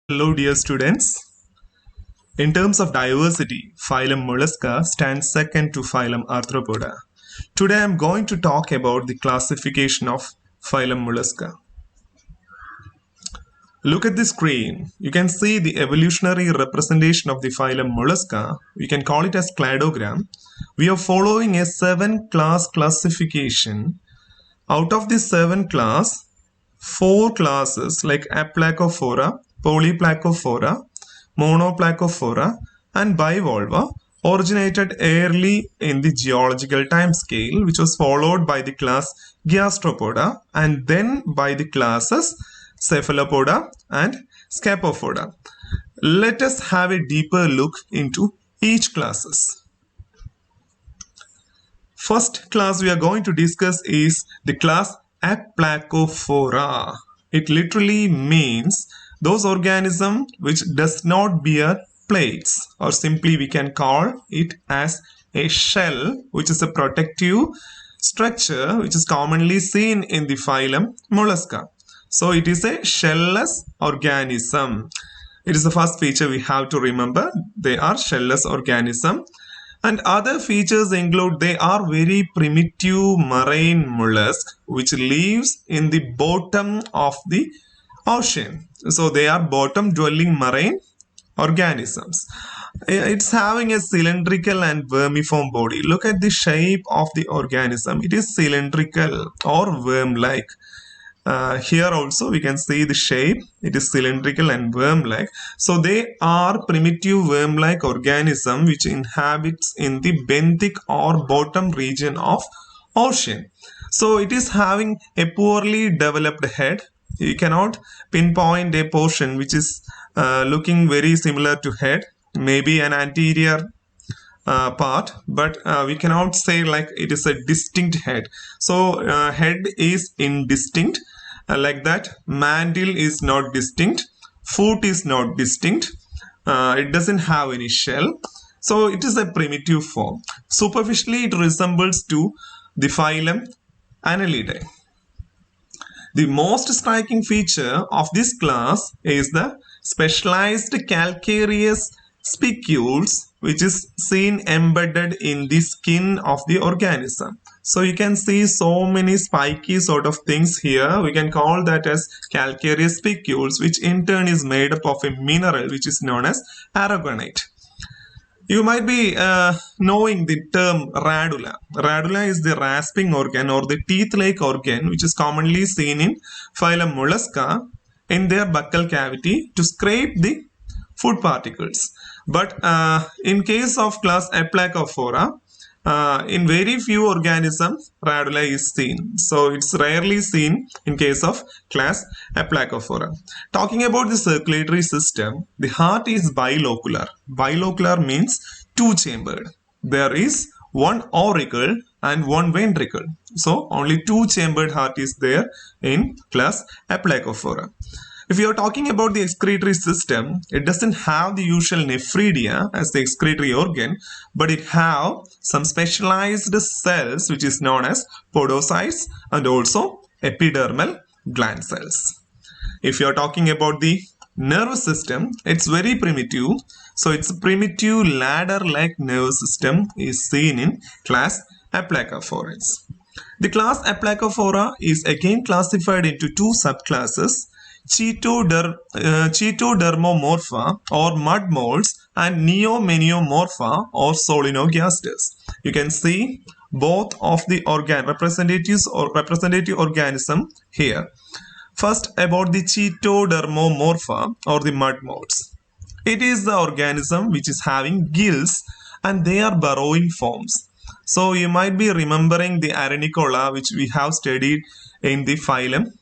Hello dear students. In terms of diversity, phylum Mollusca stands second to phylum Arthropoda. Today I am going to talk about the classification of phylum Mollusca. Look at the screen. You can see the evolutionary representation of the phylum Mollusca. We can call it as cladogram. We are following a 7-class classification. Out of the 7 class, 4 classes like Aplacophora, Polyplacophora, Monoplacophora and bivalva originated early in the geological time scale, which was followed by the class Gastropoda and then by the classes Cephalopoda and Scaphopoda. Let us have a deeper look into each classes. First class we are going to discuss is the class Aplacophora. It literally means those organisms which does not bear plates, or simply we can call it as a shell, which is a protective structure which is commonly seen in the phylum Mollusca. So it is a shellless organism. It is the first feature we have to remember. They are shellless organism. And other features include they are very primitive marine mollusk which lives in the bottom of the ocean. So they are bottom dwelling marine organisms. It's having a cylindrical and vermiform body. Look at the shape of the organism. It is cylindrical or worm-like. Here also we can see the shape. It is cylindrical and worm-like. So they are primitive worm-like organism which inhabits in the benthic or bottom region of ocean. So it is having a poorly developed head. You cannot pinpoint a portion which is looking very similar to head, maybe an anterior part, but we cannot say like it is a distinct head. So head is indistinct, like that. Mantle is not distinct, foot is not distinct, it doesn't have any shell. So it is a primitive form. Superficially it resembles to the phylum Annelidae. The most striking feature of this class is the specialized calcareous spicules which is seen embedded in the skin of the organism. So you can see so many spiky sort of things here. We can call that as calcareous spicules, which in turn is made up of a mineral which is known as aragonite. You might be knowing the term radula. Radula is the rasping organ or the teeth-like organ which is commonly seen in phylum Mollusca in their buccal cavity to scrape the food particles. But in case of class Aplacophora, in very few organisms radula is seen. So it's rarely seen in case of class Aplacophora. Talking about the circulatory system, the heart is bilocular. Bilocular means two-chambered. There is one auricle and one ventricle. So only two-chambered heart is there in class Aplacophora. If you are talking about the excretory system, it doesn't have the usual nephridia as the excretory organ, but it have some specialized cells which is known as podocytes and also epidermal gland cells. If you are talking about the nervous system, it's very primitive. So it's a primitive ladder-like nervous system is seen in class Aplacophorates. The class Aplacophora is again classified into two subclasses, Chaetodermomorpha or mud molds and Neomeniomorpha or Solenogastes. You can see both of the representative organism here. First about the Chaetodermomorpha or the mud molds. It is the organism which is having gills and they are burrowing forms. So you might be remembering the Arenicola which we have studied in the phylum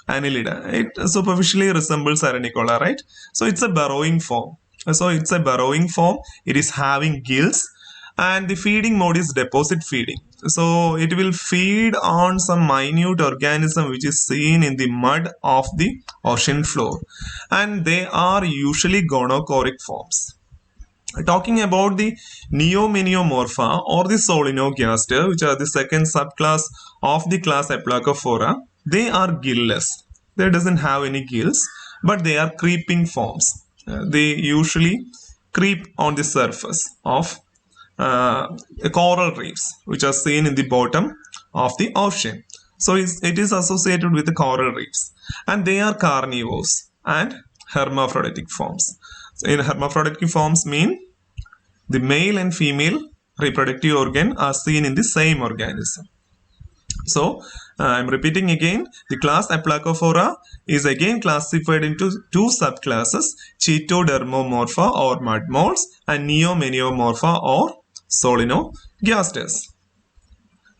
Annelida. It superficially resembles Arenicola, right? So it's a burrowing form. It is having gills and the feeding mode is deposit feeding. So it will feed on some minute organism which is seen in the mud of the ocean floor. And they are usually gonochoric forms. Talking about the Neomeniomorpha or the Solenogaster, which are the second subclass of the class Aplacophora, they are gillless. They doesn't have any gills but they are creeping forms. They usually creep on the surface of coral reefs, which are seen in the bottom of the ocean. So it is associated with the coral reefs, and they are carnivores and hermaphroditic forms. So in hermaphroditic forms mean the male and female reproductive organ are seen in the same organism. So I'm repeating again, the class Aplacophora is again classified into two subclasses, Chaetodermomorpha or mud moles and Neomaniomorpha or solenogasters.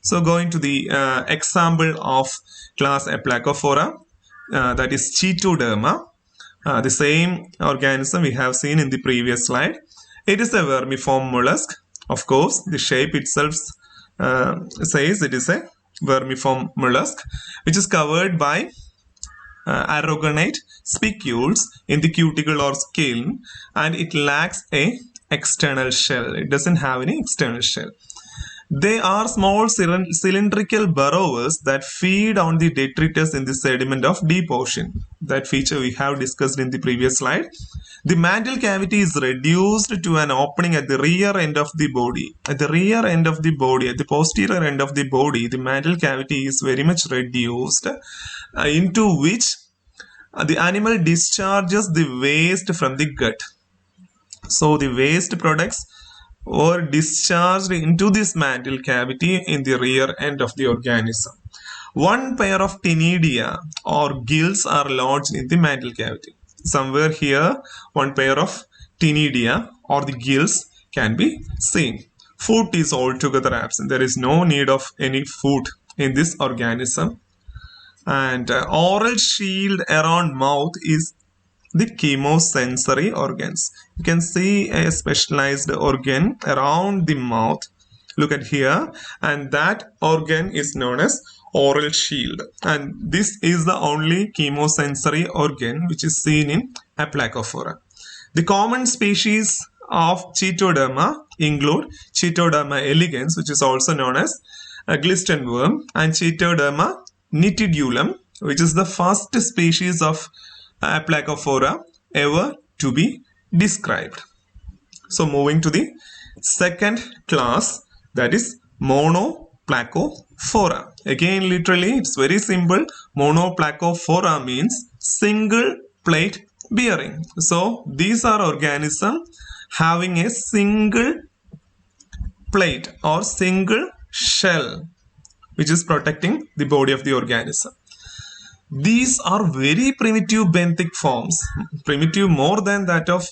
So going to the example of class Aplacophora, that is Chaetoderma, the same organism we have seen in the previous slide. It is a vermiform mollusk. Of course, the shape itself says it is a vermiform mollusk, which is covered by aragonite spicules in the cuticle or skin, and it lacks a external shell. It doesn't have any external shell. They are small cylindrical burrowers that feed on the detritus in the sediment of deep ocean. That feature we have discussed in the previous slide. The mantle cavity is reduced to an opening at the rear end of the body. At the rear end of the body, at the posterior end of the body, the mantle cavity is very much reduced, into which the animal discharges the waste from the gut. So the waste products were discharged into this mantle cavity in the rear end of the organism. One pair of ctenidia or gills are lodged in the mantle cavity. Somewhere here, one pair of ctenidia or the gills can be seen. Foot is altogether absent. There is no need of any foot in this organism. And oral shield around mouth is the chemosensory organs. You can see a specialized organ around the mouth. Look at here, and that organ is known as oral shield, and this is the only chemosensory organ which is seen in Aplacophora. The common species of Chaetoderma include Chaetoderma elegans, which is also known as a glisten worm, and Chaetoderma nitidulum, which is the first species of Aplacophora ever to be described. So moving to the second class, that is Monoplacophora. Again, literally it's very simple. Monoplacophora means single plate bearing. So these are organisms having a single plate or single shell which is protecting the body of the organism. These are very primitive benthic forms, primitive more than that of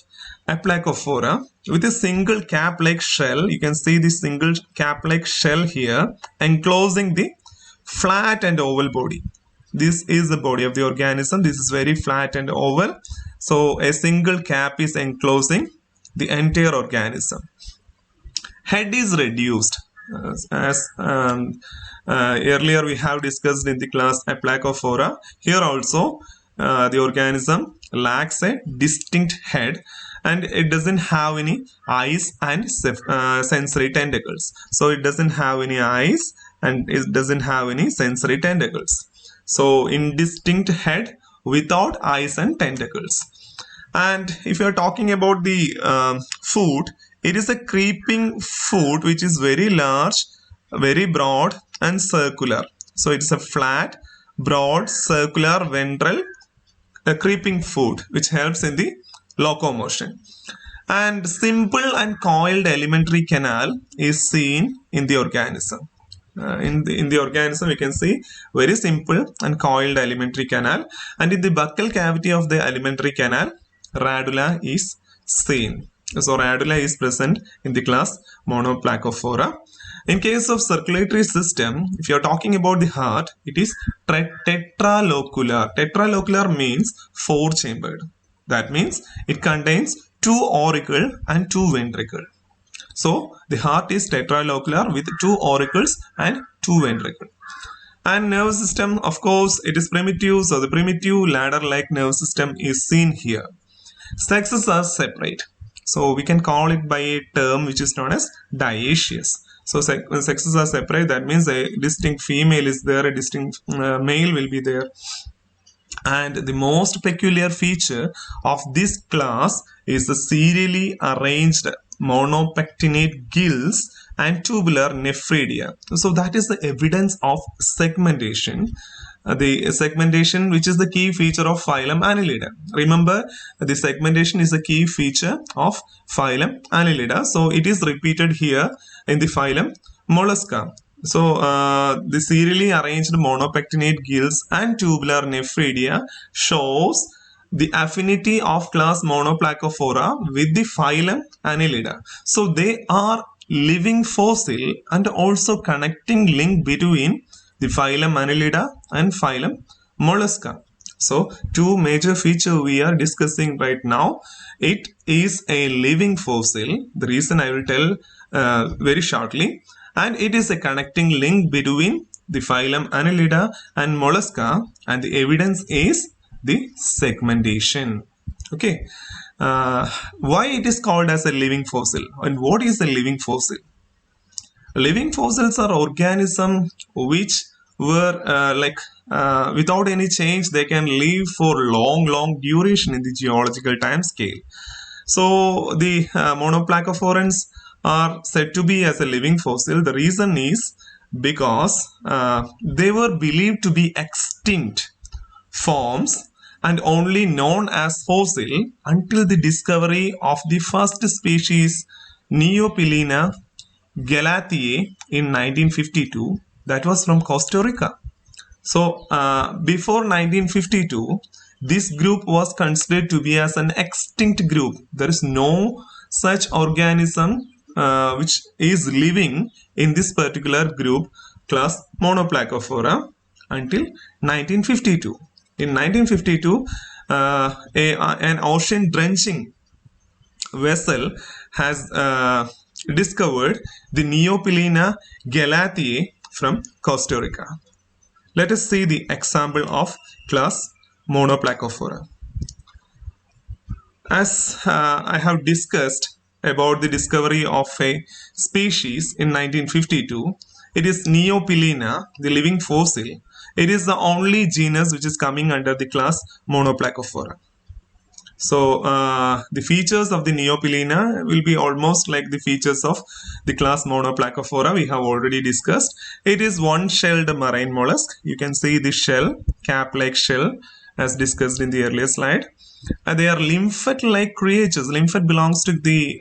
Aplacophora, with a single cap-like shell. You can see the single cap-like shell here enclosing the flat and oval body. This is the body of the organism. This is very flat and oval. So a single cap is enclosing the entire organism. Head is reduced. As earlier we have discussed in the class Aplacophora, here also the organism lacks a distinct head, and it doesn't have any eyes and sensory tentacles. So it doesn't have any eyes and it doesn't have any sensory tentacles. So indistinct head without eyes and tentacles. And if you are talking about the foot, it is a creeping foot which is very large, very broad and circular. So it is a flat, broad, circular, ventral, a creeping foot which helps in the locomotion. And simple and coiled alimentary canal is seen in the organism. In the organism we can see very simple and coiled alimentary canal, and in the buccal cavity of the alimentary canal, radula is seen. So radula is present in the class Monoplacophora. In case of circulatory system, if you are talking about the heart, it is tetralocular. Tetralocular means four-chambered. That means it contains two auricle and two ventricle. So the heart is tetralocular with two auricles and two ventricle. And nerve system, of course, it is primitive. So the primitive ladder-like nerve system is seen here. Sexes are separate. So we can call it by a term which is known as dioecious. So when sexes are separate, that means a distinct female is there, a distinct male will be there. And the most peculiar feature of this class is the serially arranged monopectinate gills and tubular nephridia. So that is the evidence of segmentation. The segmentation, which is the key feature of phylum Annelida. Remember, the segmentation is a key feature of phylum Annelida. So it is repeated here in the phylum Mollusca. So the serially arranged monopectinate gills and tubular nephridia shows the affinity of class Monoplacophora with the phylum Annelida. So they are living fossil and also connecting link between the phylum Annelida and phylum Mollusca. So two major features we are discussing right now. It is a living fossil. The reason I will tell very shortly. And it is a connecting link between the phylum Annelida and Mollusca, and the evidence is the segmentation. Okay, why it is called as a living fossil, and what is a living fossil? Living fossils are organisms which were without any change, they can live for long duration in the geological time scale. So the monoplacophorans are said to be as a living fossil. The reason is because they were believed to be extinct forms and only known as fossil until the discovery of the first species Neopilina galathiae in 1952. That was from Costa Rica. So before 1952, this group was considered to be as an extinct group. There is no such organism which is living in this particular group class Monoplacophora until 1952. In 1952, an ocean drenching vessel has discovered the Neopilina galathiae from Costa Rica. Let us see the example of class Monoplacophora. As I have discussed about the discovery of a species in 1952, it is Neopilina, the living fossil. It is the only genus which is coming under the class Monoplacophora. So the features of the Neopilina will be almost like the features of the class Monoplacophora we have already discussed. It is one-shelled marine mollusk. You can see the shell, cap-like shell, as discussed in the earlier slide. They are lymphet-like creatures. Lymphet belongs to the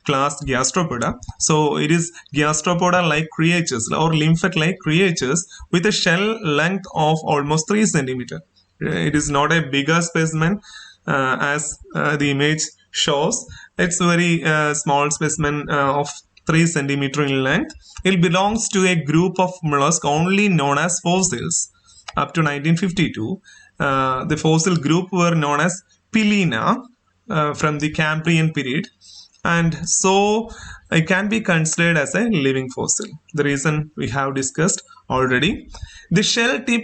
class Gastropoda. So it is Gastropoda-like creatures or lymphet-like creatures with a shell length of almost 3 centimeters. It is not a bigger specimen as the image shows. It's a very small specimen of 3 centimeters in length. It belongs to a group of mollusks only known as fossils. Up to 1952, the fossil group were known as Pilina from the Cambrian period, and so it can be considered as a living fossil. The reason we have discussed already. The shell tip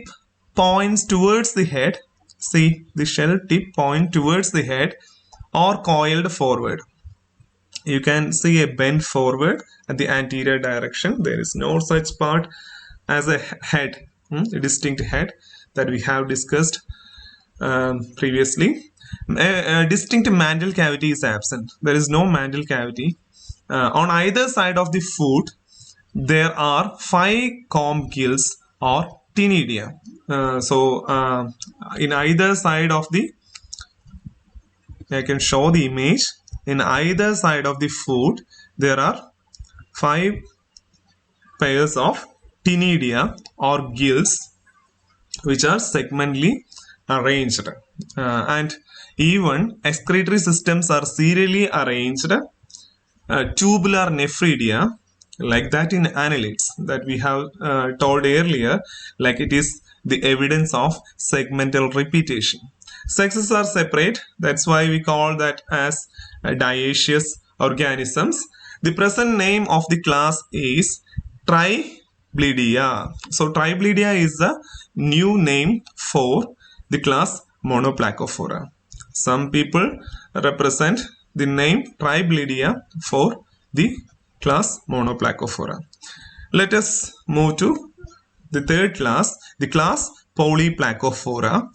points towards the head. See, the shell tip point towards the head or coiled forward. You can see a bend forward at the anterior direction. There is no such part as a head, a distinct head that we have discussed previously. A distinct mantle cavity is absent. There is no mantle cavity. On either side of the foot, there are 5 comb gills or ctenidia. In either side of the, I can show the image. In either side of the foot, there are 5 pairs of ctenidia or gills which are segmentally arranged, and even excretory systems are serially arranged. Tubular nephridia, like that in annelids that we have told earlier, like it is the evidence of segmental repetition. Sexes are separate, that's why we call that as dioecious organisms. The present name of the class is Triblydia. So Triblydia is the new name for the class Monoplacophora. Some people represent the name Triblydia for the class Monoplacophora. Let us move to the third class, the class Polyplacophora.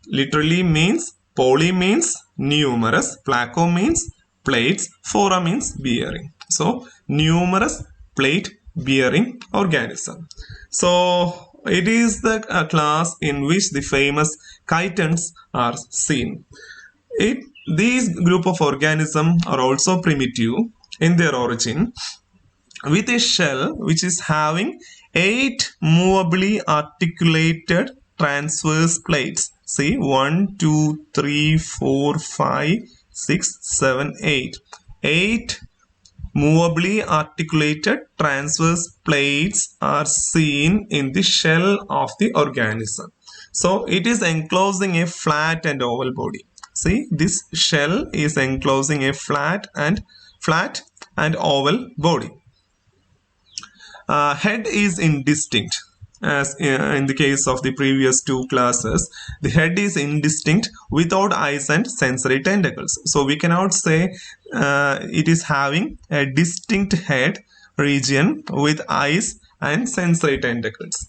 literally means, poly means numerous, placo means plates, phora means bearing. So numerous plate bearing organism. So it is the class in which the famous chitons are seen. These group of organisms are also primitive in their origin, with a shell which is having 8 movably articulated transverse plates. See, 1, 2, 3, 4, 5, 6, 7, 8. 8 movably articulated transverse plates are seen in the shell of the organism. So it is enclosing a flat and oval body. See, this shell is enclosing a flat and oval body. Head is indistinct, as in the case of the previous two classes. The head is indistinct without eyes and sensory tentacles. So we cannot say it is having a distinct head region with eyes and sensory tentacles.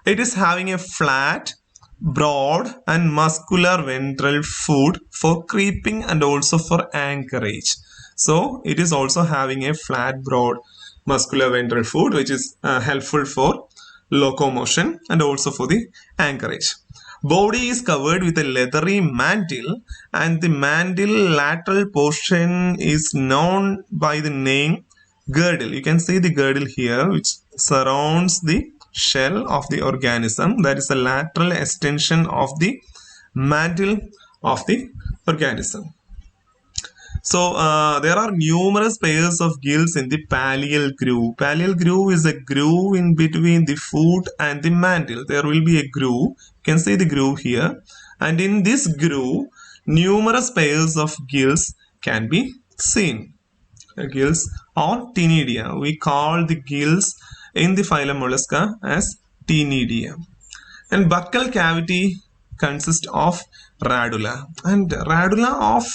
It is having a flat, broad and muscular ventral foot for creeping and also for anchorage. So it is also having a flat, broad, muscular ventral foot, which is helpful for locomotion and also for the anchorage. Body is covered with a leathery mantle, and the mantle lateral portion is known by the name girdle. You can see the girdle here, which surrounds the shell of the organism. That is the lateral extension of the mantle of the organism. So there are numerous pairs of gills in the pallial groove. Pallial groove is a groove in between the foot and the mantle. There will be a groove. You can see the groove here. And in this groove, numerous pairs of gills can be seen. Gills or ctenidia. We call the gills in the phylum Mollusca as ctenidia. And buccal cavity consists of radula. And radula of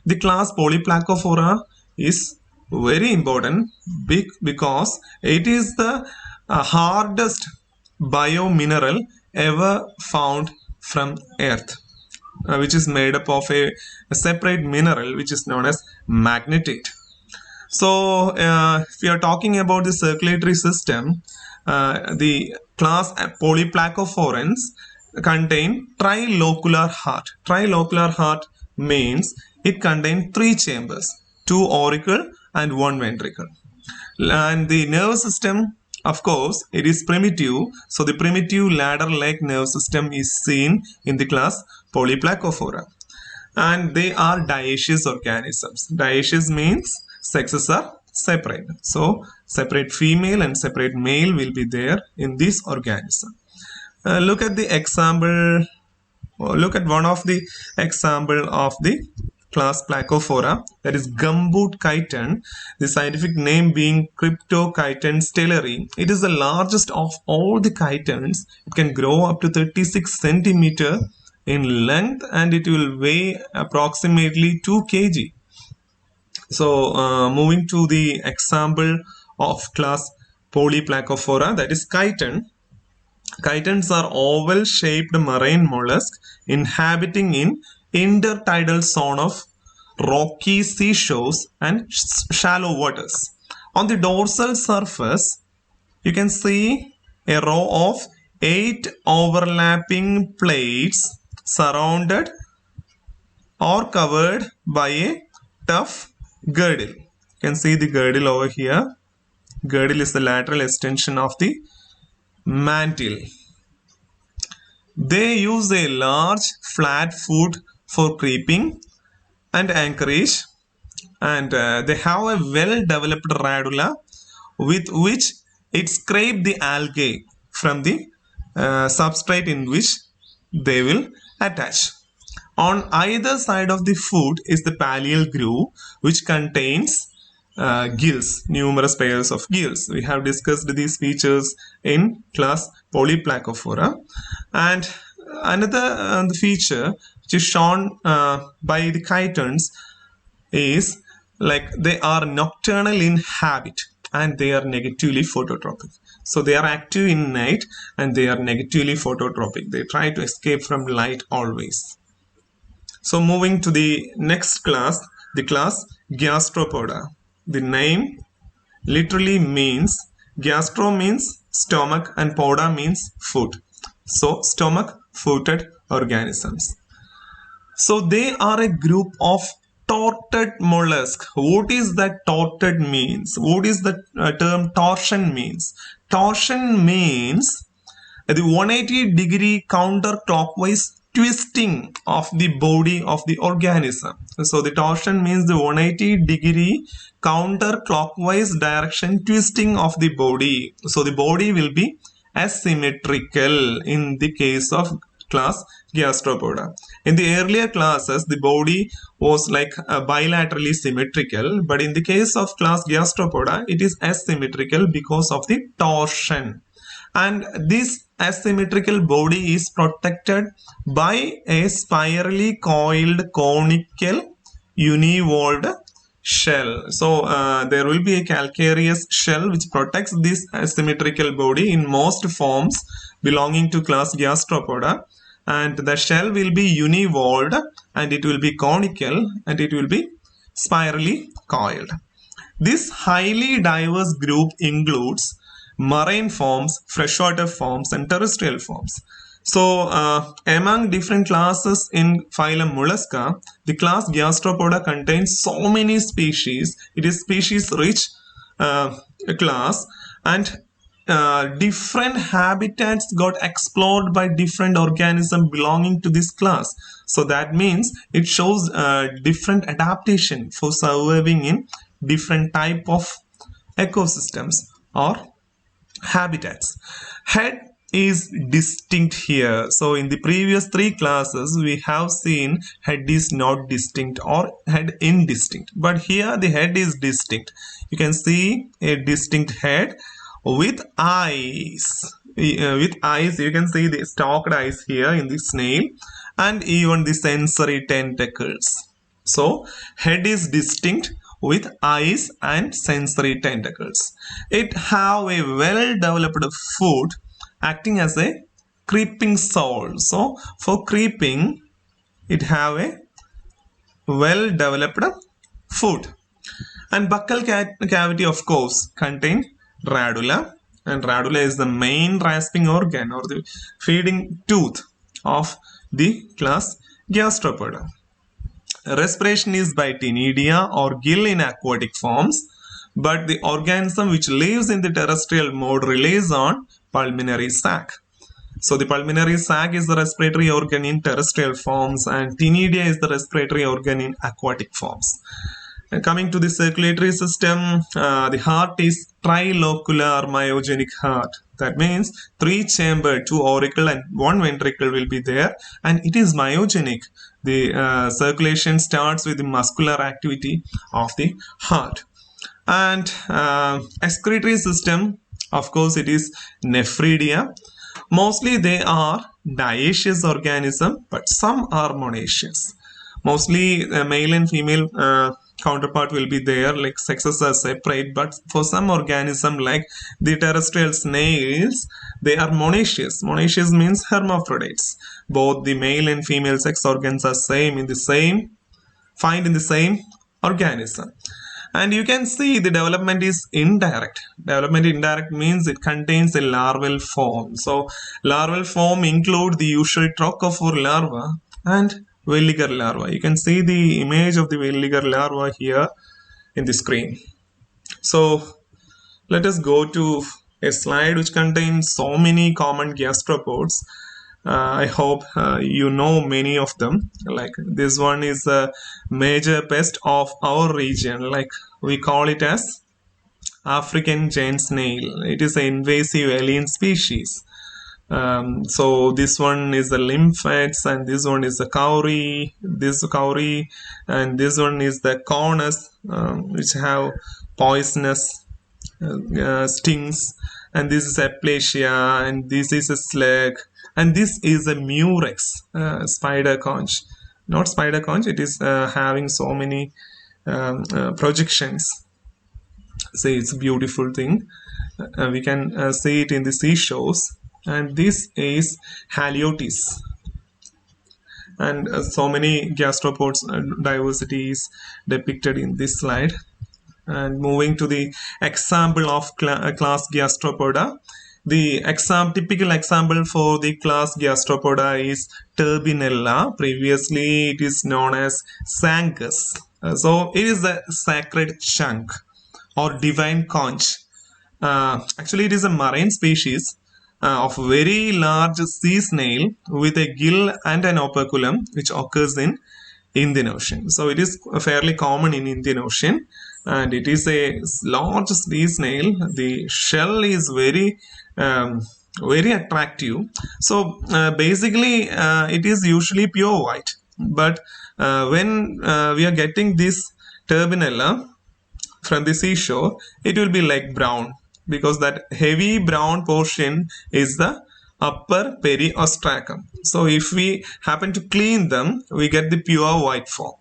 the class Polyplacophora is very important because it is the hardest biomineral ever found from earth, which is made up of a separate mineral which is known as magnetite. So if we are talking about the circulatory system, the class Polyplacophorans contain trilocular heart. Trilocular heart means it contains 3 chambers, 2 auricle and 1 ventricle. And the nerve system, of course, it is primitive. So the primitive ladder-like nerve system is seen in the class Polyplacophora. And they are dioecious organisms. Dioecious means sexes are separate. So separate female and separate male will be there in this organism. Look at the example. Look at one of the example of the class Placophora, that is gumboot chiton, the scientific name being Cryptochiton stellari. It is the largest of all the chitons. It can grow up to 36 centimeter in length and it will weigh approximately 2 kg. So moving to the example of class Polyplacophora, that is chiton. Chitons are oval-shaped marine mollusks inhabiting in intertidal zone of rocky seashores and shallow waters. On the dorsal surface, you can see a row of 8 overlapping plates surrounded or covered by a tough girdle. You can see the girdle over here. Girdle is the lateral extension of the mantle. They use a large flat foot for creeping and anchorage, and they have a well-developed radula with which it scrapes the algae from the substrate in which they will attach. On either side of the foot is the pallial groove, which contains gills, numerous pairs of gills. We have discussed these features in class Polyplacophora. And another feature which is shown by the chitons is like they are nocturnal in habit and they are negatively phototropic. So they are active in night and they are negatively phototropic. They try to escape from light always. So moving to the next class, the class Gastropoda. The name literally means, gastro means stomach and poda means food. So stomach footed organisms. So they are a group of tortured mollusk. What is that tortured means? What is the term torsion means? Torsion means the 180-degree counterclockwise twisting of the body of the organism. So the torsion means the 180-degree counterclockwise direction twisting of the body. So the body will be asymmetrical in the case of class Gastropoda. In the earlier classes, the body was like bilaterally symmetrical, but in the case of class Gastropoda, it is asymmetrical because of the torsion. And this asymmetrical body is protected by a spirally coiled conical univalved shell. So there will be a calcareous shell which protects this asymmetrical body in most forms belonging to class Gastropoda, and the shell will be univalved and it will be conical and it will be spirally coiled. This highly diverse group includes marine forms, freshwater forms, and terrestrial forms. So, among different classes in phylum Mollusca, the class Gastropoda contains so many species. It is species-rich class, and different habitats got explored by different organisms belonging to this class. So that means it shows different adaptation for surviving in different type of ecosystems or habitats. Head is distinct here. So in the previous three classes, we have seen head is not distinct or head indistinct. But here the head is distinct. You can see a distinct head with eyes. With eyes, you can see the stalked eyes here in the snail and even the sensory tentacles. So head is distinct with eyes and sensory tentacles. It have a well-developed foot acting as a creeping sole. So for creeping, it have a well-developed foot. And buccal cavity, of course, contain radula, and radula is the main rasping organ or the feeding tooth of the class Gastropoda. Respiration is by ctenidia or gill in aquatic forms, but the organism which lives in the terrestrial mode relies on pulmonary sac. So the pulmonary sac is the respiratory organ in terrestrial forms, and ctenidia is the respiratory organ in aquatic forms. And coming to the circulatory system, the heart is trilocular myogenic heart. That means 3 chamber, 2 auricle and 1 ventricle will be there, and it is myogenic. The circulation starts with the muscular activity of the heart. And excretory system, of course, it is nephridia. Mostly they are dioecious organism, but some are monoecious. Mostly male and female counterpart will be there, like sexes are separate, but for some organism like the terrestrial snails, they are monoecious. Monoecious means hermaphrodites. Both the male and female sex organs are found in the same organism. And you can see the development is indirect. Development indirect means it contains a larval form. So larval form include the usual trochophore larva and Welliger larva. You can see the image of the Welliger larva here in the screen. So let us go to a slide which contains so many common gastropods. I hope you know many of them. Like this one is a major pest of our region. Like we call it as African giant snail. It is an invasive alien species. So this one is the lymphets, and this one is the cowrie, and this one is the conus, which have poisonous stings, and this is aplasia, and this is a slug, and this is a murex, spider conch. Not spider conch, it is having so many projections. See, it's a beautiful thing. We can see it in the seashores. And this is haliotis. and so many gastropods diversity is depicted in this slide. And moving to the example of class Gastropoda, the typical example for the class Gastropoda is Turbinella. Previously, it is known as Sancus. So it is a sacred chunk or divine conch. Actually, it is a marine species of very large sea snail with a gill and an operculum, which occurs in Indian Ocean. So it is fairly common in Indian Ocean, and it is a large sea snail. The shell is very attractive. So basically, it is usually pure white. But when we are getting this Turbinella from the seashore, it will be like brown, because that heavy brown portion is the upper periostracum. So if we happen to clean them, we get the pure white form.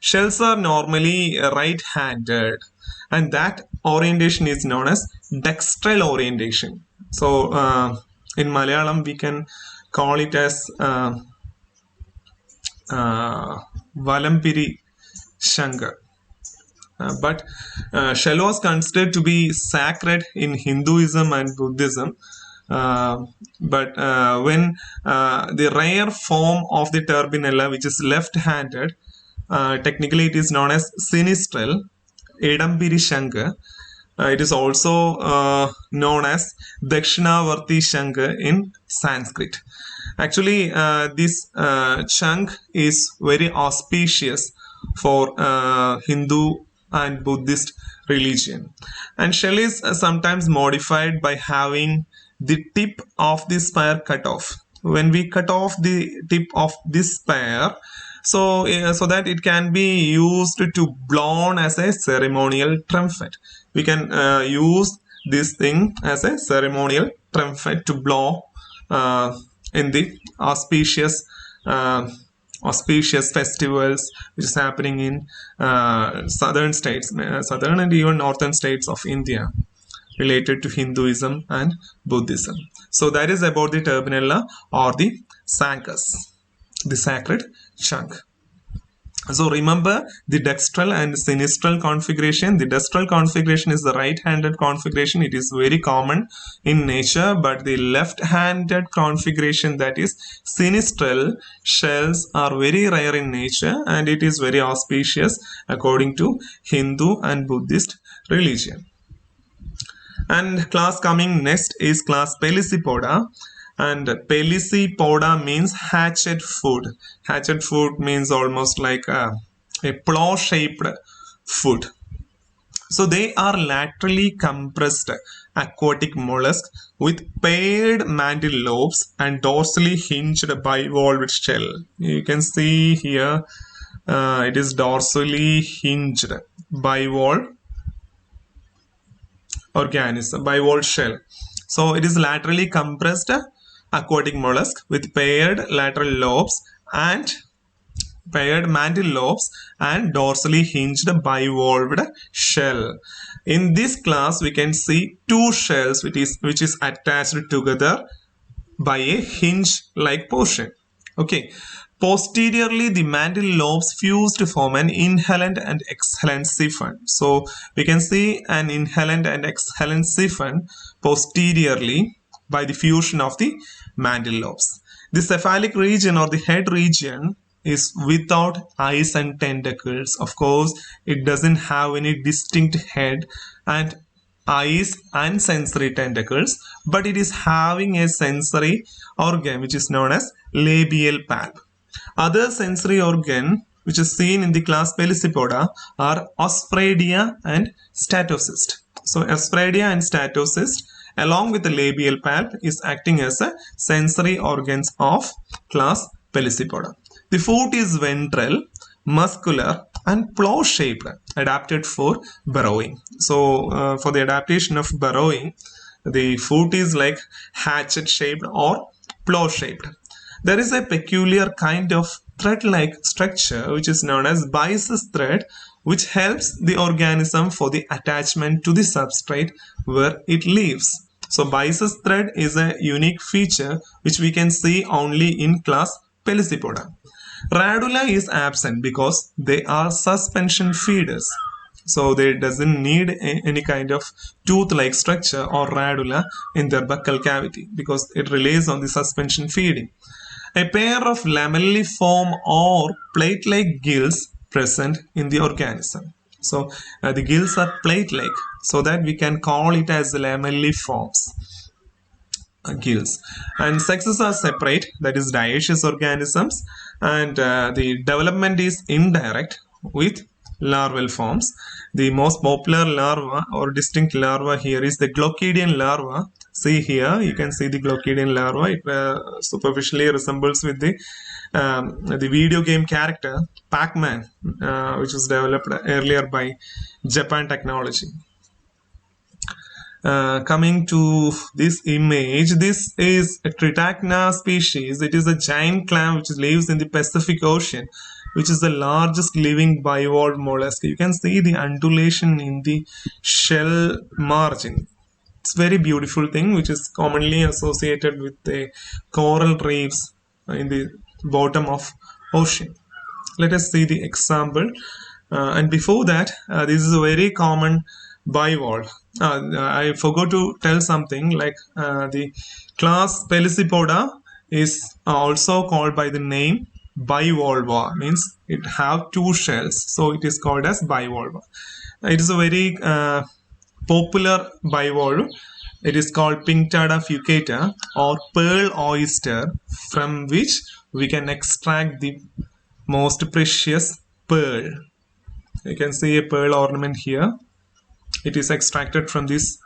Shells are normally right-handed, and that orientation is known as dextral orientation. So in Malayalam we can call it as Valampiri Shankar. But shell was considered to be sacred in Hinduism and Buddhism. But when the rare form of the Turbinella, which is left-handed, technically it is known as sinistral, Edambiri Shankar. It is also known as Dakshinavarti Shankar in Sanskrit. Actually, this chunk is very auspicious for Hindu and Buddhist religion. And shell is sometimes modified by having the tip of the spire cut off. When we cut off the tip of this spire, so that it can be used to blown as a ceremonial trumpet. We can use this thing as a ceremonial trumpet to blow in the auspicious festivals which is happening in southern and even northern states of India related to Hinduism and Buddhism. So that is about the Turbinella or the Sancus, the sacred chunk. So remember the dextral and sinistral configuration. The dextral configuration is the right-handed configuration. It is very common in nature, but the left-handed configuration, that is sinistral shells, are very rare in nature, and it is very auspicious according to Hindu and Buddhist religion. And class coming next is class Pelecypoda. And Pelecypoda means hatchet foot. Hatchet foot means almost like a plow-shaped foot. So they are laterally compressed aquatic mollusks with paired mantle lobes and dorsally hinged bivalve shell. You can see here it is dorsally hinged bivalve organism, bivalve shell. So it is laterally compressed aquatic mollusk with paired lateral lobes and paired mantle lobes and dorsally hinged bivalved shell. In this class, we can see two shells which is attached together by a hinge-like portion. Okay. Posteriorly, the mantle lobes fuse to form an inhalant and exhalant siphon. So we can see an inhalant and exhalant siphon posteriorly by the fusion of the mantle lobes. The cephalic region or the head region is without eyes and tentacles. Of course, it doesn't have any distinct head and eyes and sensory tentacles, but it is having a sensory organ which is known as labial palp. Other sensory organ which is seen in the class Pelecypoda are Osphragea and Statocyst. So Osphragea and Statocyst along with the labial palp is acting as a sensory organs of class Pelecypoda. The foot is ventral, muscular and plow-shaped, adapted for burrowing. So for the adaptation of burrowing, the foot is like hatchet-shaped or plow-shaped. There is a peculiar kind of thread-like structure which is known as byssus thread, which helps the organism for the attachment to the substrate where it lives. So byssus thread is a unique feature which we can see only in class Pelecypoda. Radula is absent because they are suspension feeders. So they doesn't need any kind of tooth-like structure or radula in their buccal cavity because it relies on the suspension feeding. A pair of lamelliform or plate-like gills present in the organism. So the gills are plate-like, so that we can call it as lamelliforms gills, and sexes are separate, that is dioecious organisms, and the development is indirect with larval forms. The most popular larva or distinct larva here is the Glochidian larva. See here, you can see the Glochidian larva. It superficially resembles with the video game character Pac-Man, which was developed earlier by Japan Technology. Coming to this image, this is a Tritacna species. It is a giant clam which lives in the Pacific Ocean, which is the largest living bivalve mollusk. You can see the undulation in the shell margin. It's very beautiful thing which is commonly associated with the coral reefs in the bottom of ocean. Let us see the example. And before that, this is a very common bivalve. I forgot to tell something like the class Pelecypoda is also called by the name bivalva, means it have two shells, so it is called as bivalva. It is a very popular bivalve. It is called Pinctada fucata or pearl oyster, from which we can extract the most precious pearl. You can see a pearl ornament here. It is extracted from this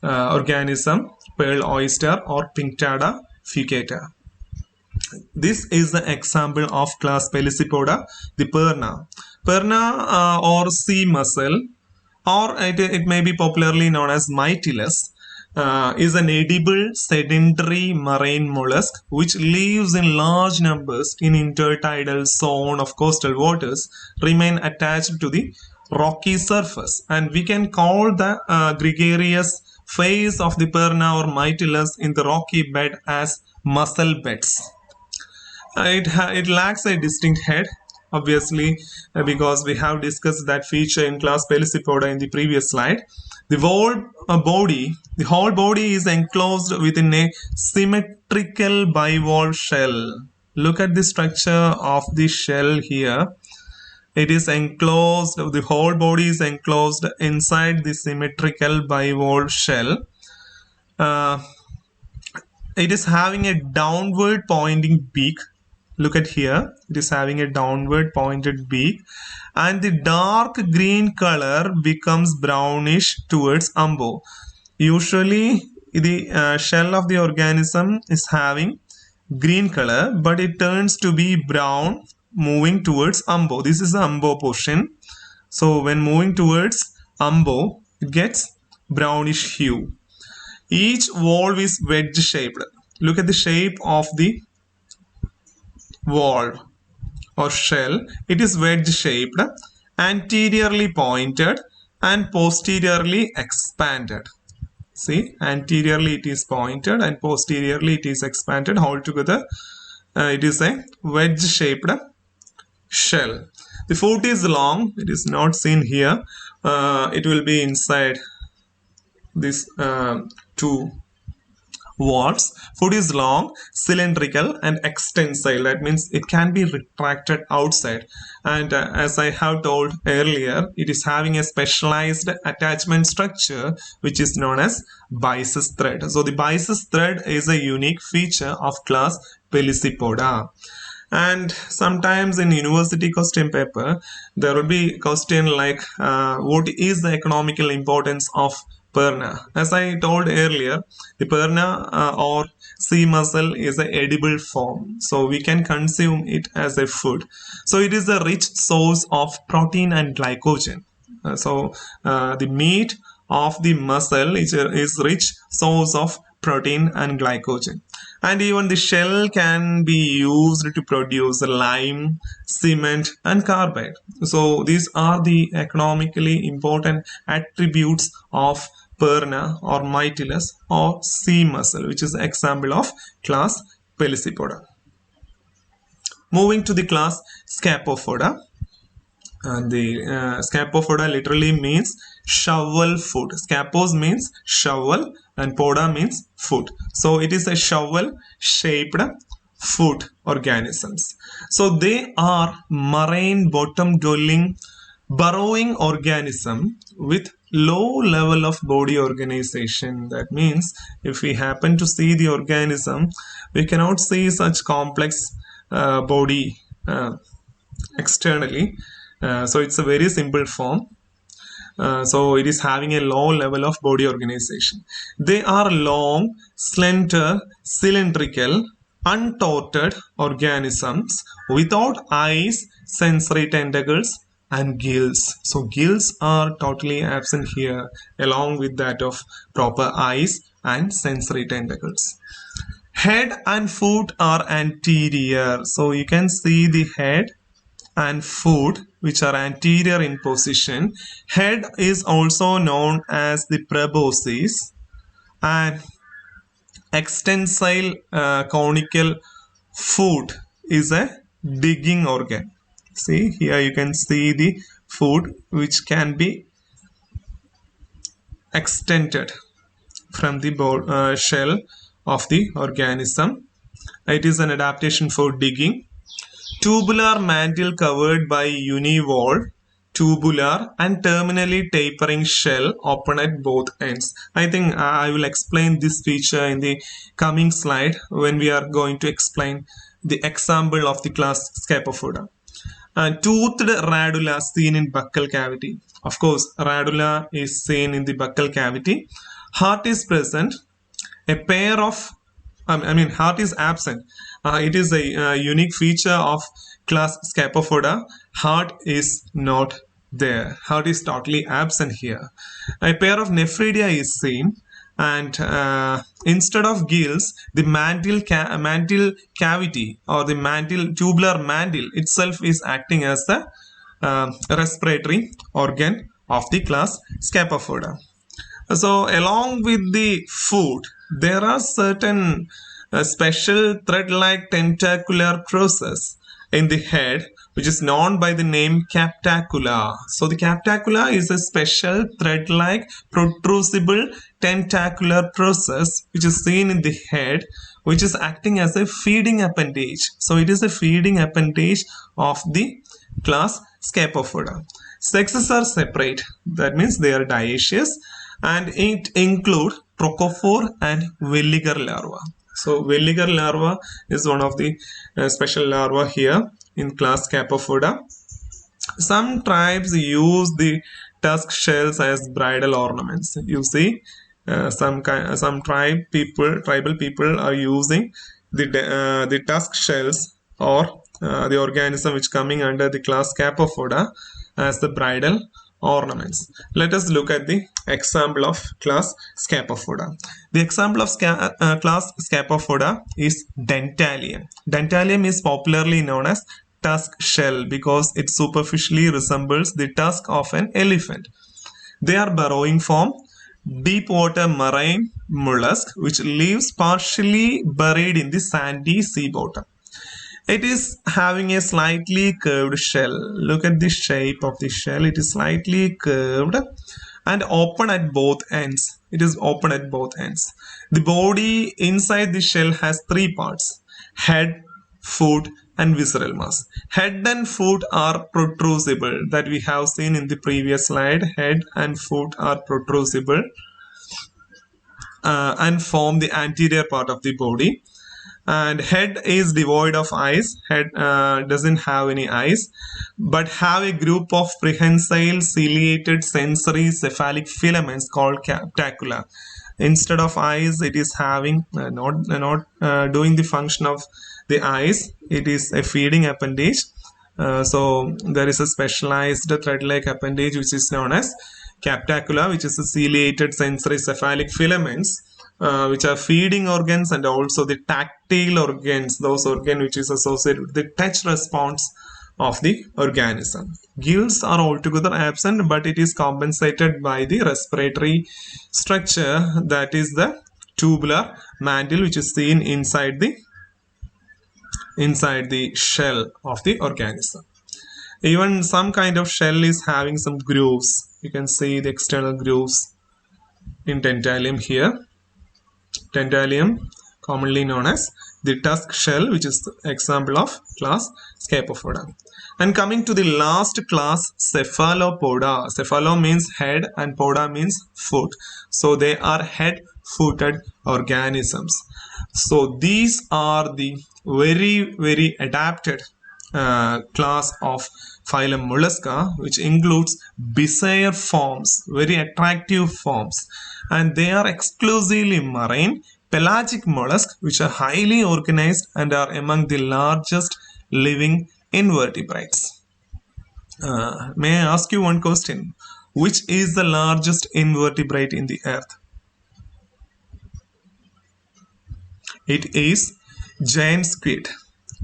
organism, pearl oyster or Pinctada fucata. This is the example of class Pelecypoda, the perna. Perna or sea mussel, or it may be popularly known as Mytilus, is an edible sedentary marine mollusk which lives in large numbers in intertidal zone of coastal waters, remain attached to the rocky surface, and we can call the gregarious phase of the perna or Mytilus in the rocky bed as mussel beds. It lacks a distinct head, obviously, because we have discussed that feature in class Pelecypoda in the previous slide. The whole body is enclosed within a symmetrical bivalve shell. Look at the structure of the shell here. It is enclosed, the whole body is enclosed inside the symmetrical bivalve shell. It is having a downward pointing beak. Look at here, it is having a downward pointed beak, and the dark green color becomes brownish towards umbo. Usually the shell of the organism is having green color, but it turns to be brown moving towards umbo. This is the umbo portion. So when moving towards umbo, it gets brownish hue. Each valve is wedge shaped. Look at the shape of the valve or shell. It is wedge shaped, anteriorly pointed and posteriorly expanded. See, anteriorly it is pointed and posteriorly it is expanded. Altogether, it is a wedge shaped shell. The foot is long. It is not seen here. It will be inside these two walls. Foot is long, cylindrical and extensile. That means it can be retracted outside. And as I have told earlier, it is having a specialized attachment structure which is known as byssus thread. So the byssus thread is a unique feature of class Pelecypoda. And sometimes in university question paper, there will be question like what is the economical importance of perna? As I told earlier, the perna or sea mussel is an edible form, so we can consume it as a food. So it is a rich source of protein and glycogen. The meat of the mussel is rich source of protein and glycogen. And even the shell can be used to produce lime, cement and carbide. So these are the economically important attributes of perna or Mytilus or sea mussel, which is an example of class Pelecypoda. Moving to the class Scaphopoda. And the Scaphopoda literally means shovel foot. Scapos means shovel and poda means foot. So it is a shovel shaped foot organisms. So they are marine bottom dwelling burrowing organism with low level of body organization. That means if we happen to see the organism, we cannot see such complex body externally. So it's a very simple form. So it is having a low level of body organization. They are long, slender, cylindrical, untorted organisms without eyes, sensory tentacles, and gills. So gills are totally absent here, along with that of proper eyes and sensory tentacles. Head and foot are anterior. So you can see the head and foot which are anterior in position. Head is also known as the proboscis, and extensile conical foot is a digging organ. See here you can see the foot which can be extended from the shell of the organism. It is an adaptation for digging. Tubular mantle covered by univalve, tubular and terminally tapering shell open at both ends. I think I will explain this feature in the coming slide when we are going to explain the example of the class Scaphopoda. Toothed radula seen in buccal cavity. Of course, radula is seen in the buccal cavity. Heart is present. A pair of heart is absent. It is a unique feature of class Scaphopoda. Heart is not there. Heart is totally absent here. A pair of nephridia is seen, and instead of gills, the mantle cavity or the tubular mantle itself is acting as the respiratory organ of the class Scaphopoda. So along with the foot, there are certain special thread-like tentacular process in the head which is known by the name captacula. So the captacula is a special thread-like protrusible tentacular process which is seen in the head, which is acting as a feeding appendage. So it is a feeding appendage of the class Scaphopoda. Sexes are separate. That means they are dioecious, and it include trochophore and villiger larva. So villiger larva is one of the special larvae here in class Scaphopoda. Some tribes use the tusk shells as bridal ornaments. You see, some tribal people are using the tusk shells or the organism which coming under the class Scaphopoda as the bridal ornaments. Let us look at the example of class Scaphopoda. The example of class Scaphopoda is Dentalium. Dentalium is popularly known as tusk shell because it superficially resembles the tusk of an elephant. They are burrowing form, deep water marine mollusk which lives partially buried in the sandy sea bottom. It is having a slightly curved shell. Look at the shape of the shell. It is slightly curved and open at both ends. It is open at both ends. The body inside the shell has three parts: head, foot, and visceral mass. Head and foot are protrusible. That we have seen in the previous slide. Head and foot are protrusible and form the anterior part of the body. And head is devoid of eyes. Head doesn't have any eyes, but have a group of prehensile ciliated sensory cephalic filaments called captacula. Instead of eyes, it is having not doing the function of the eyes. It is a feeding appendage. So there is a specialized thread-like appendage which is known as captacula, which is a ciliated sensory cephalic filaments, which are feeding organs, and also the tactile organs, those organs which is associated with the touch response of the organism. Gills are altogether absent, but it is compensated by the respiratory structure, that is the tubular mantle which is seen inside inside the shell of the organism. Even some kind of shell is having some grooves. You can see the external grooves in dentalium here. Dentalium, commonly known as the tusk shell, which is the example of class Scaphopoda. And coming to the last class, Cephalopoda. Cephalo means head and poda means foot. So they are head-footed organisms. So these are the very adapted class of phylum Mollusca, which includes bizarre forms, very attractive forms, and they are exclusively marine pelagic mollusks which are highly organized and are among the largest living invertebrates. May I ask you one question? Which is the largest invertebrate in the earth? It is giant squid.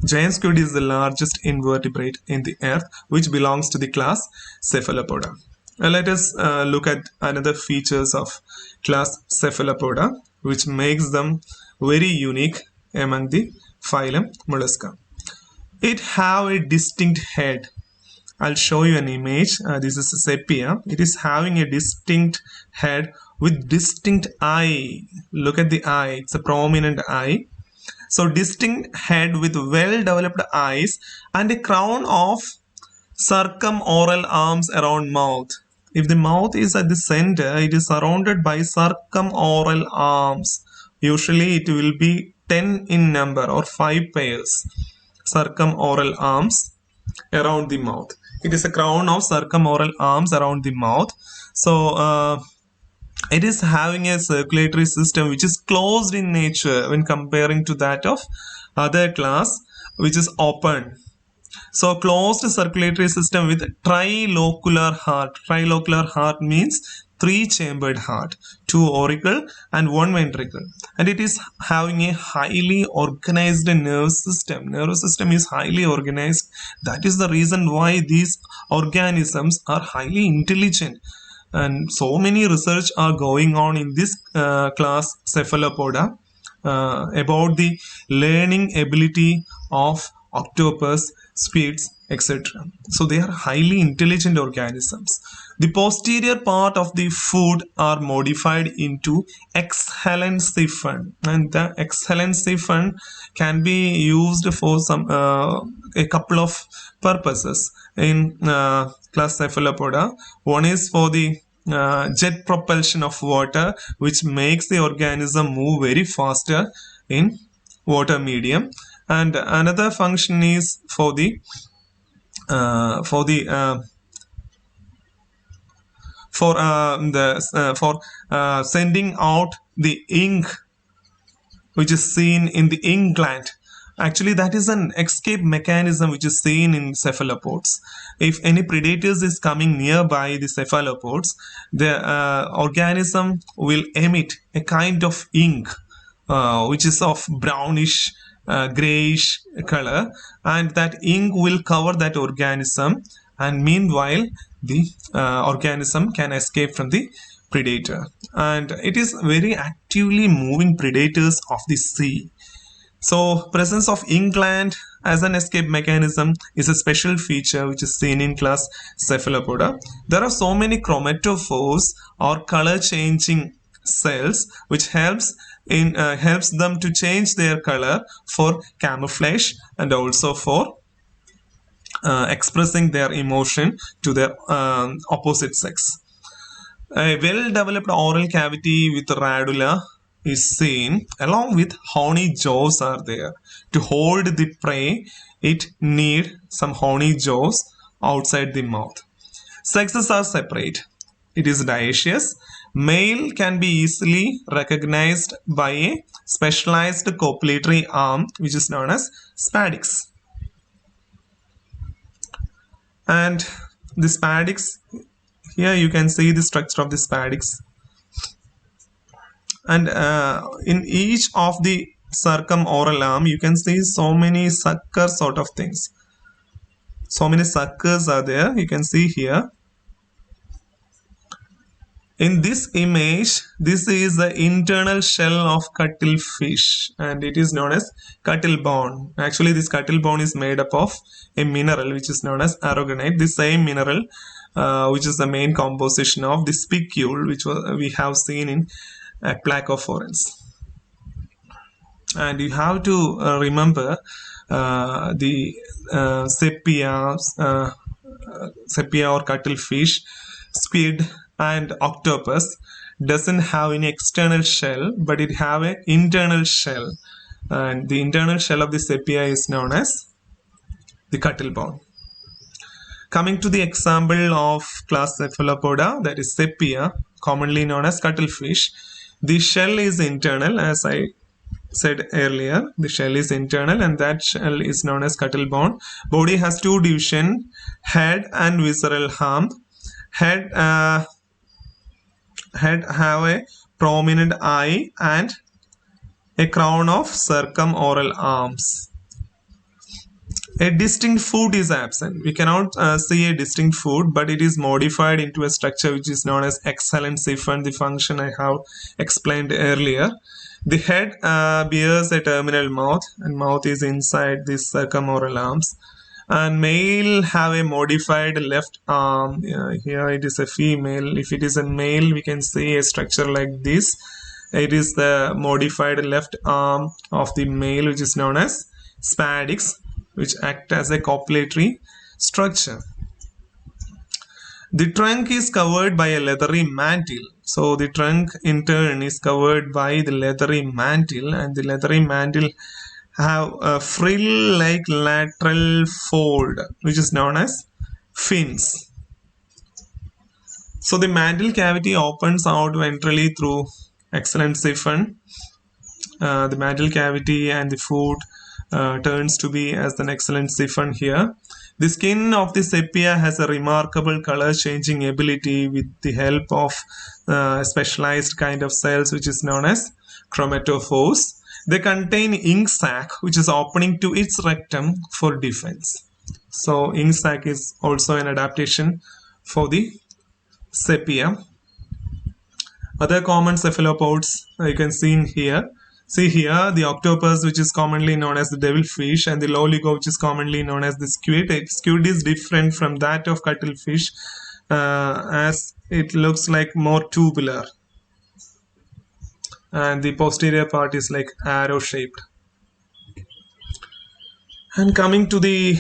Giant squid is the largest invertebrate in the earth, which belongs to the class Cephalopoda. Let us look at another features of class Cephalopoda, which makes them very unique among the phylum Mollusca. It have a distinct head. I'll show you an image. This is a sepia. It is having a distinct head with distinct eye. Look at the eye. It's a prominent eye. So distinct head with well-developed eyes and a crown of circumoral arms around mouth. If the mouth is at the center, it is surrounded by circumoral arms. Usually it will be 10 in number or 5 pairs. Circumoral arms around the mouth. It is a crown of circumoral arms around the mouth. So it is having a circulatory system which is closed in nature when comparing to that of other class, which is open. So closed circulatory system with trilocular heart. Trilocular heart means 3-chambered heart, 2 auricle and 1 ventricle, and it is having a highly organized nervous system. Nervous system is highly organized. That is the reason why these organisms are highly intelligent, and so many research are going on in this class Cephalopoda about the learning ability of octopus, squids, etc. So they are highly intelligent organisms. The posterior part of the food are modified into exhalent siphon, and the exhalent siphon can be used for some a couple of purposes in class Cephalopoda. One is for the jet propulsion of water, which makes the organism move very faster in water medium, and another function is for the sending out the ink which is seen in the ink gland. Actually, that is an escape mechanism which is seen in cephalopods. If any predators is coming nearby the cephalopods, the organism will emit a kind of ink which is of brownish grayish color, and that ink will cover that organism, and meanwhile the organism can escape from the predator, and it is very actively moving predators of the sea. So presence of ink gland as an escape mechanism is a special feature which is seen in class Cephalopoda. There are so many chromatophores or color changing cells which helps them to change their color for camouflage and also for expressing their emotion to their opposite sex. A well-developed oral cavity with radula is seen, along with horny jaws are there. To hold the prey, it need some horny jaws outside the mouth. Sexes are separate. It is dioecious. Male can be easily recognized by a specialized copulatory arm which is known as spadix. And the spadix, here you can see the structure of the spadix. And in each of the circumoral arm, you can see so many sucker sort of things. So many suckers are there. You can see here. In this image, this is the internal shell of cuttlefish and it is known as cuttlebone. Actually, this cuttlebone is made up of a mineral which is known as aragonite. The same mineral which is the main composition of the spicule which we have seen in Aplacophorans. And you have to remember the sepia or cuttlefish, squid and octopus doesn't have any external shell, but it have an internal shell, and the internal shell of the sepia is known as the cuttlebone. Coming to the example of class Cephalopoda, that is sepia, commonly known as cuttlefish, the shell is internal. As I said earlier, the shell is internal and that shell is known as cuttlebone. Body has two divisions, head and visceral hump. Head have a prominent eye and a crown of circumoral arms. A distinct foot is absent. We cannot see a distinct foot, but it is modified into a structure which is known as excellent siphon, the function I have explained earlier. The head bears a terminal mouth, and mouth is inside the circumoral arms. And male have a modified left arm. Here it is a female. If it is a male, we can see a structure like this. It is the modified left arm of the male, which is known as spadix, which act as a copulatory structure. The trunk is covered by a leathery mantle. So the trunk in turn is covered by the leathery mantle, and the leathery mantle have a frill-like lateral fold which is known as fins. So the mantle cavity opens out ventrally through excellent siphon. The mantle cavity and the foot turns to be as an excellent siphon here. The skin of the sepia has a remarkable color changing ability with the help of a specialized kind of cells which is known as chromatophores. They contain ink sac which is opening to its rectum for defense. So ink sac is also an adaptation for the sepia. Other common cephalopods you can see in here. See here the octopus, which is commonly known as the devilfish, and the loligo, which is commonly known as the squid. Squid is different from that of cuttlefish as it looks like more tubular. And the posterior part is like arrow shaped. And coming to the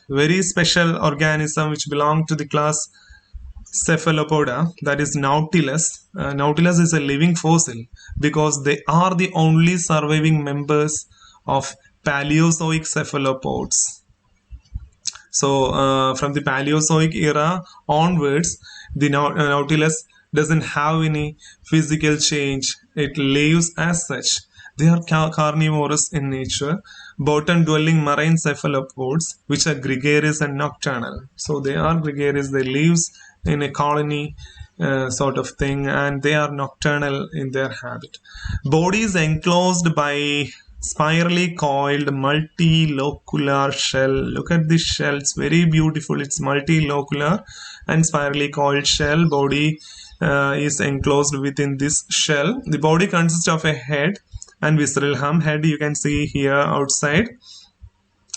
very special organism which belong to the class Cephalopoda, that is Nautilus. Nautilus is a living fossil because they are the only surviving members of Paleozoic cephalopods. So from the Paleozoic era onwards, the Nautilus doesn't have any physical change. It lives as such. They are carnivorous in nature, bottom-dwelling marine cephalopods, which are gregarious and nocturnal. So they are gregarious, they live in a colony sort of thing, and they are nocturnal in their habit. Body is enclosed by spirally coiled multilocular shell. Look at this shell, it's very beautiful. It's multilocular and spirally coiled shell. Body is enclosed within this shell. The body consists of a head and visceral hump. Head you can see here outside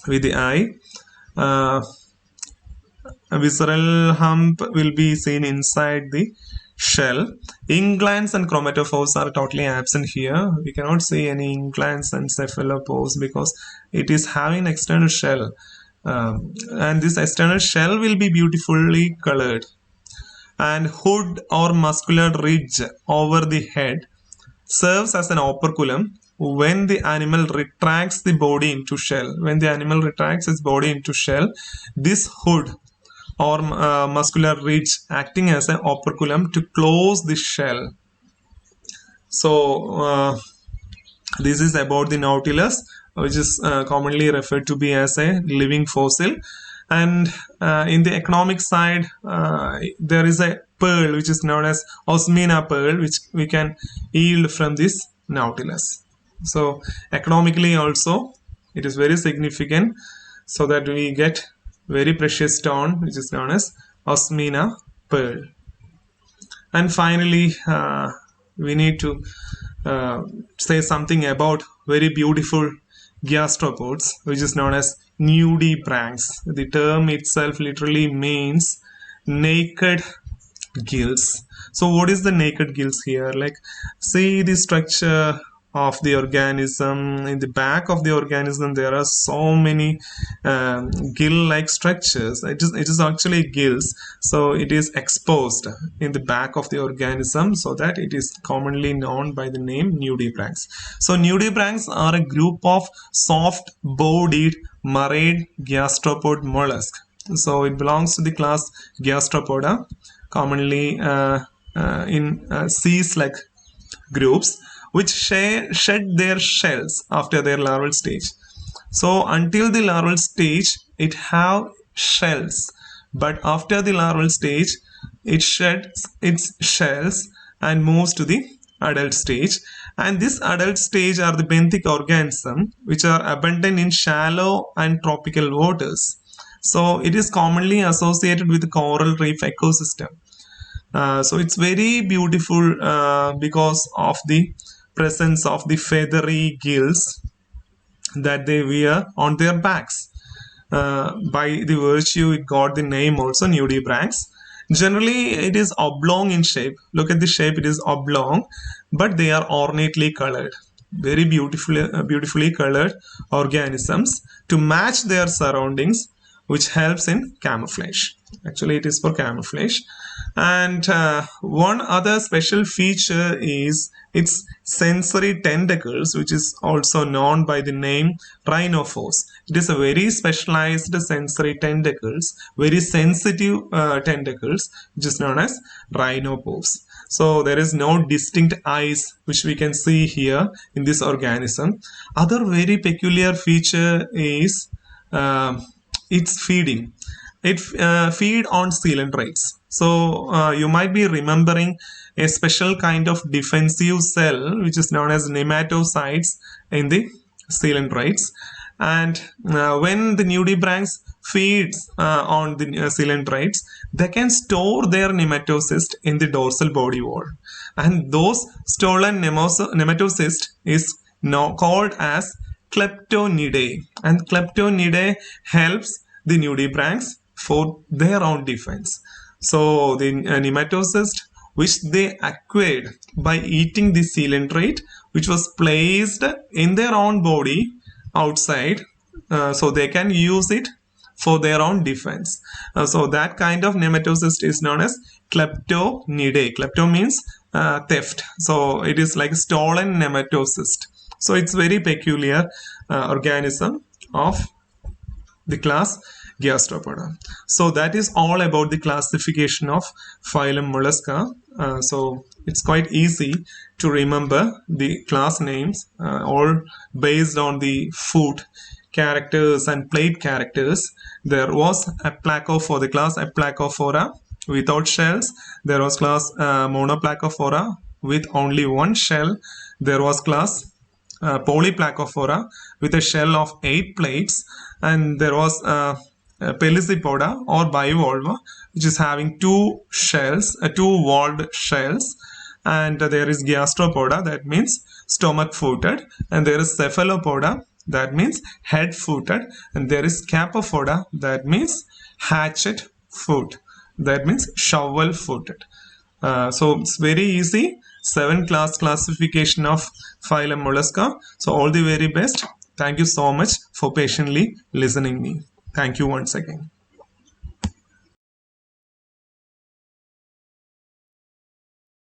with the eye. A visceral hump will be seen inside the shell. Ink glands and chromatophores are totally absent here. We cannot see any ink glands and cephalopods because it is having external shell. And this external shell will be beautifully colored. And hood or muscular ridge over the head serves as an operculum when the animal retracts the body into shell. When the animal retracts its body into shell, this hood or muscular ridge acting as an operculum to close the shell. So this is about the Nautilus, which is commonly referred to be as a living fossil. And in the economic side, there is a pearl which is known as Osmina pearl, which we can yield from this Nautilus. So economically also it is very significant, so that we get very precious stone which is known as Osmina pearl. And finally, we need to uh, say something about very beautiful gastropods, which is known as nudibranchs. The term itself literally means naked gills. So what is the naked gills here? Like, see the structure of the organism. In the back of the organism there are so many gill like structures. It is actually gills, so it is exposed in the back of the organism, so that it is commonly known by the name nudibranchs. So nudibranchs are a group of soft bodied marine gastropod mollusk. So it belongs to the class Gastropoda, commonly in sea-slug groups, which shed their shells after their larval stage. So until the larval stage, it have shells, but after the larval stage, it sheds its shells and moves to the adult stage. And this adult stage are the benthic organisms, which are abundant in shallow and tropical waters. So it is commonly associated with the coral reef ecosystem. So it's very beautiful because of the presence of the feathery gills that they wear on their backs. By the virtue, it got the name also nudibranchs. Generally, it is oblong in shape. Look at the shape; it is oblong, but they are ornately colored. Very beautifully colored organisms to match their surroundings, which helps in camouflage. Actually, it is for camouflage. And one other special feature is its sensory tentacles, which is also known by the name rhinophores. It is a very specialized sensory tentacles, very sensitive tentacles, which is known as rhinophores. So there is no distinct eyes which we can see here in this organism. Other very peculiar feature is its feeding. It feed on coelentrates. So you might be remembering a special kind of defensive cell which is known as nematocytes in the coelentrates. And when the nudibranchs feeds on the coelentrates, they can store their nematocyst in the dorsal body wall. And those stolen nematocyst is now called as kleptonidae. And kleptonidae helps the nudibranchs for their own defense. So the nematocyst which they acquired by eating the coelentrate, which was placed in their own body outside, so they can use it for their own defense. So that kind of nematocyst is known as kleptonidae. Klepto means theft. So it is like stolen nematocyst. So it's very peculiar organism of the class Gastropoda. So that is all about the classification of phylum Mollusca. So it's quite easy to remember the class names, all based on the foot characters and plate characters. There was Aplacophora, the class Aplacophora without shells. There was class Monoplacophora with only one shell. There was class Polyplacophora with a shell of 8 plates, and there was Pelecypoda or bivalve, which is having 2 shells, 2 walled shells. And there is Gastropoda, that means stomach footed, and there is Cephalopoda, that means head footed, and there is Scaphopoda, that means hatchet foot, that means shovel footed. So it's very easy. 7 class classification of phylum Mollusca. So all the very best. Thank you so much for patiently listening me. Thank you once again.